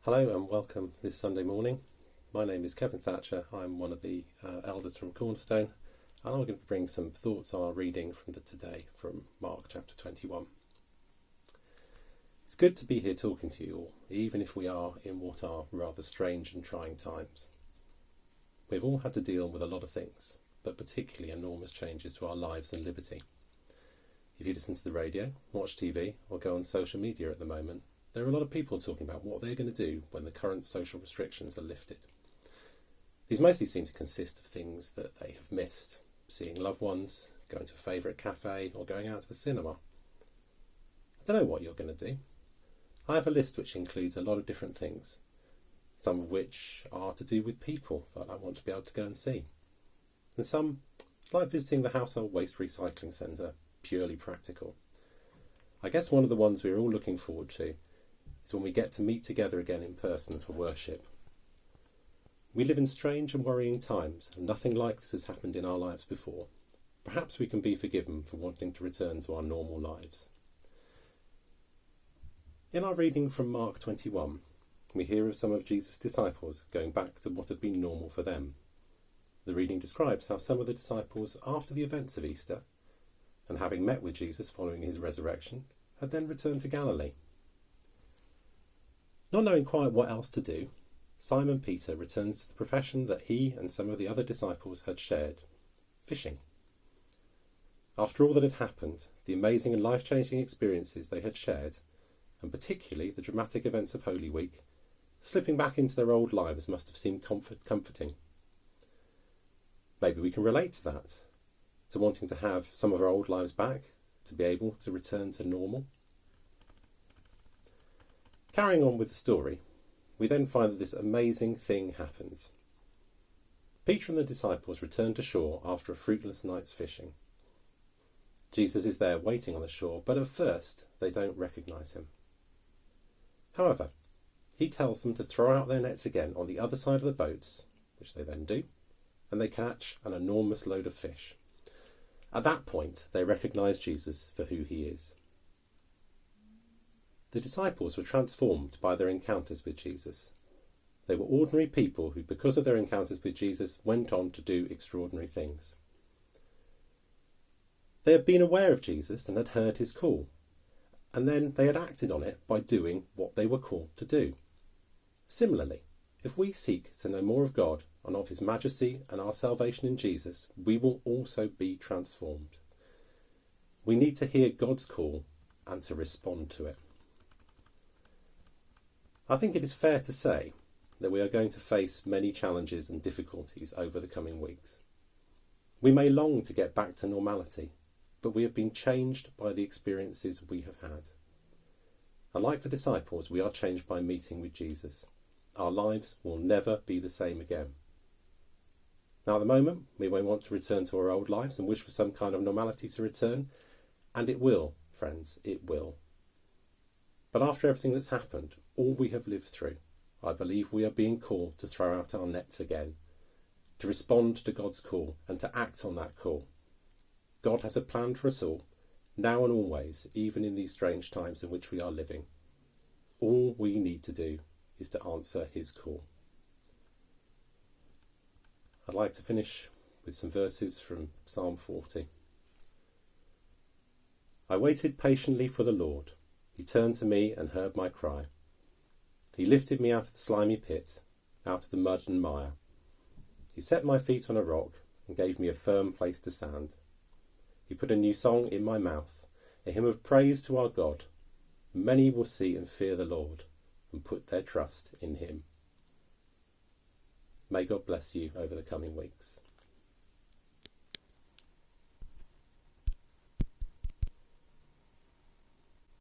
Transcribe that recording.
Hello and welcome this Sunday morning. My name is Kevin Thatcher. I'm one of the elders from Cornerstone, and I'm going to bring some thoughts on our reading from today from Mark chapter 21. It's good to be here talking to you all, even if we are in what are rather strange and trying times. We've all had to deal with a lot of things, but particularly enormous changes to our lives and liberty. If you listen to the radio, watch TV, or go on social media at the moment, there are a lot of people talking about what they're going to do when the current social restrictions are lifted. These mostly seem to consist of things that they have missed: seeing loved ones, going to a favourite cafe, or going out to the cinema. I don't know what you're going to do. I have a list which includes a lot of different things, some of which are to do with people that I want to be able to go and see. And some, like visiting the household waste recycling centre, purely practical. I guess one of the ones we're all looking forward to is when we get to meet together again in person for worship. We live in strange and worrying times, and nothing like this has happened in our lives before. Perhaps we can be forgiven for wanting to return to our normal lives. In our reading from Mark 21, we hear of some of Jesus' disciples going back to what had been normal for them. The reading describes how some of the disciples, after the events of Easter, and having met with Jesus following his resurrection, had then returned to Galilee. Not knowing quite what else to do, Simon Peter returns to the profession that he and some of the other disciples had shared: fishing. After all that had happened, the amazing and life-changing experiences they had shared, and particularly the dramatic events of Holy Week, slipping back into their old lives must have seemed comforting. Maybe we can relate to that, to wanting to have some of our old lives back, to be able to return to normal. Carrying on with the story, we then find that this amazing thing happens. Peter and the disciples return to shore after a fruitless night's fishing. Jesus is there waiting on the shore, but at first they don't recognise him. However, he tells them to throw out their nets again on the other side of the boats, which they then do, and they catch an enormous load of fish. At that point, they recognise Jesus for who he is. The disciples were transformed by their encounters with Jesus. They were ordinary people who, because of their encounters with Jesus, went on to do extraordinary things. They had been aware of Jesus and had heard his call, and then they had acted on it by doing what they were called to do. Similarly, if we seek to know more of God and of his majesty and our salvation in Jesus, we will also be transformed. We need to hear God's call and to respond to it. I think it is fair to say that we are going to face many challenges and difficulties over the coming weeks. We may long to get back to normality, but we have been changed by the experiences we have had. And like the disciples, we are changed by meeting with Jesus. Our lives will never be the same again. Now at the moment, we may want to return to our old lives and wish for some kind of normality to return, and it will, friends, it will. But after everything that's happened, all we have lived through, I believe we are being called to throw out our nets again, to respond to God's call and to act on that call. God has a plan for us all, now and always, even in these strange times in which we are living. All we need to do is to answer his call. I'd like to finish with some verses from Psalm 40. I waited patiently for the Lord. He turned to me and heard my cry. He lifted me out of the slimy pit, out of the mud and mire. He set my feet on a rock and gave me a firm place to stand. He put a new song in my mouth, a hymn of praise to our God. Many will see and fear the Lord and put their trust in him. May God bless you over the coming weeks.